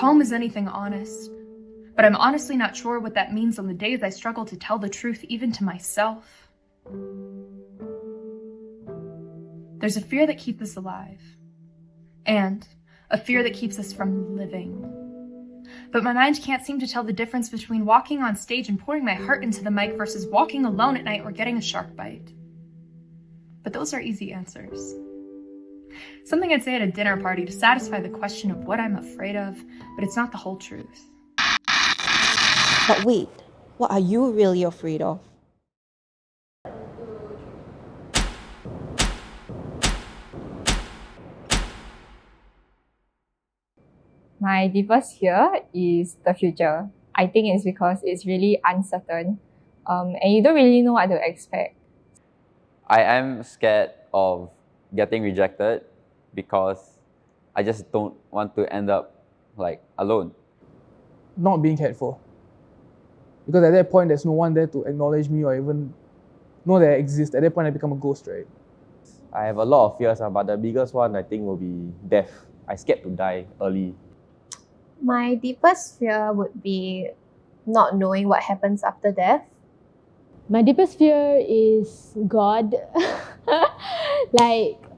home is anything honest, but I'm honestly not sure what that means on the days I struggle to tell the truth even to myself. There's a fear that keeps us alive, and a fear that keeps us from living. But my mind can't seem to tell the difference between walking on stage and pouring my heart into the mic versus walking alone at night or getting a shark bite. But those are easy answers. Something I'd say at a dinner party to satisfy the question of what I'm afraid of, but it's not the whole truth. But wait, what are you really afraid of? My deepest fear is the future. I think it's because it's really uncertain, and you don't really know what to expect. I am scared of getting rejected because I just don't want to end up alone. Not being cared for. Because at that point, there's no one there to acknowledge me or even know that I exist. At that point, I become a ghost, right? I have a lot of fears, but the biggest one I think will be death. I'm scared to die early. My deepest fear would be not knowing what happens after death. My deepest fear is God.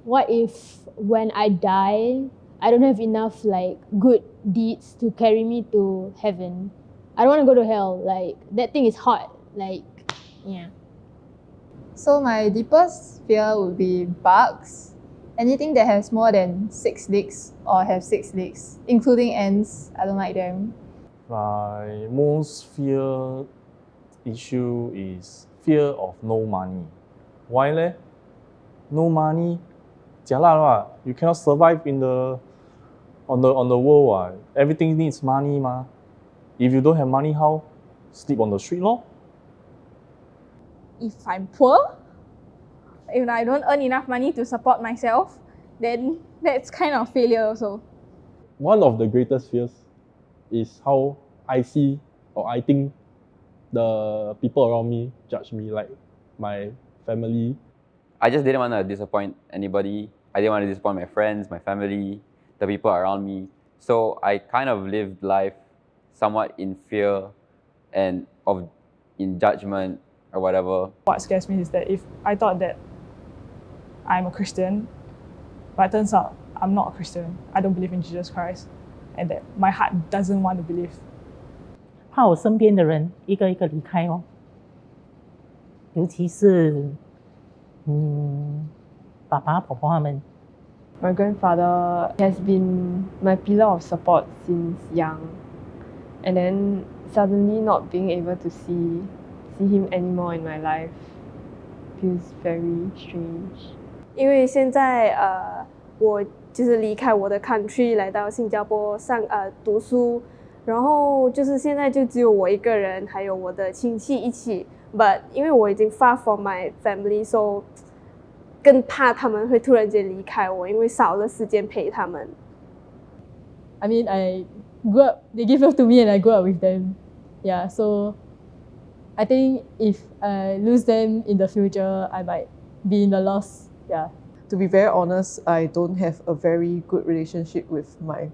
What if when I die, I don't have enough good deeds to carry me to heaven? I don't want to go to hell. That thing is hot. Yeah. So my deepest fear would be bugs. Anything that has more than 6 legs or have 6 legs, including ants. I don't like them. My most fear issue is fear of no money. Why leh? No money, jialat lah. You cannot survive on the world what. Everything needs money ma. If you don't have money, how? Sleep on the street lor. If I'm poor, if I don't earn enough money to support myself, then that's kind of failure also. One of the greatest fears is how I see or I think the people around me judge me, like my family. I just didn't want to disappoint anybody. I didn't want to disappoint my friends, my family, the people around me. So I kind of lived life somewhat in fear and in judgment or whatever. What scares me is that if I thought that I'm a Christian, but it turns out I'm not a Christian, I don't believe in Jesus Christ, and that my heart doesn't want to believe. 怕我身边的人一个一个离开哦，尤其是爸爸、婆婆他们。My grandfather has been my pillar of support since young, and then suddenly not being able to see him anymore in my life feels very strange. 因为现在我就是离开我的 country 来到新加坡读书，然后就是现在就只有我一个人，还有我的亲戚一起。But 因为我已经 far from my family, so 更怕他们会突然间离开我，因为少了时间陪他们。I mean, I grew up. They give birth to me, and I grew up with them. Yeah, so I think if I lose them in the future, I might be in the loss. Yeah. To be very honest, I don't have a very good relationship with my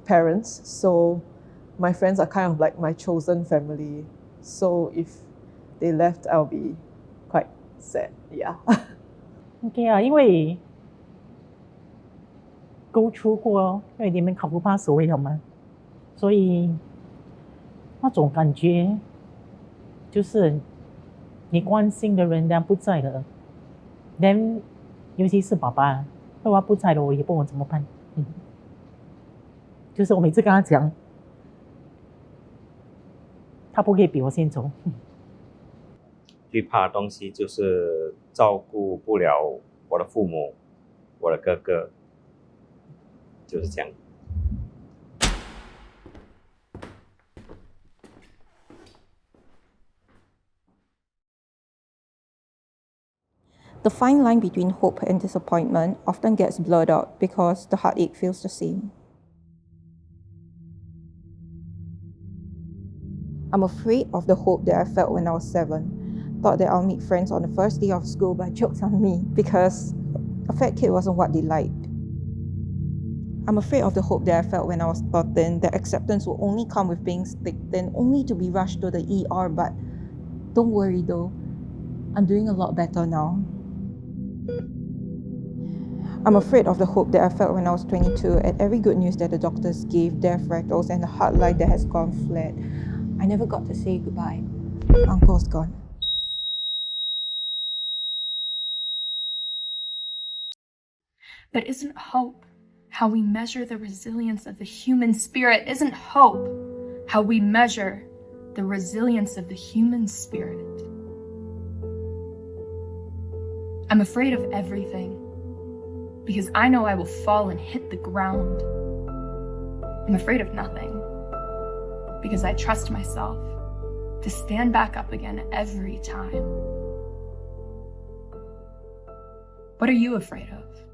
parents. So my friends are kind of like my chosen family. So if they left, I'll be quite sad. Yeah. OK 啊，因为 go through 过，因为你们考不怕所谓的嘛，所以那种感觉就是你关心的人家不在了。Then 尤其是爸爸，爸爸不在了，我也不懂怎么办。就是我每次跟他讲，他不可以比我先走。最怕的东西就是照顾不了我的父母，我的哥哥，就是这样。The fine line between hope and disappointment often gets blurred out because the heartache feels the same. I'm afraid of the hope that I felt when I was 7. Thought that I'll meet friends on the first day of school, but jokes on me because a fat kid wasn't what they liked. I'm afraid of the hope that I felt when I was 13, that acceptance will only come with being sick, then only to be rushed to the ER. But don't worry though, I'm doing a lot better now. I'm afraid of the hope that I felt when I was 22 at every good news that the doctors gave, death rattles, and a heart light that has gone flat. I never got to say goodbye. Uncle's gone. But isn't hope how we measure the resilience of the human spirit? Isn't hope how we measure the resilience of the human spirit? I'm afraid of everything because I know I will fall and hit the ground. I'm afraid of nothing because I trust myself to stand back up again every time. What are you afraid of?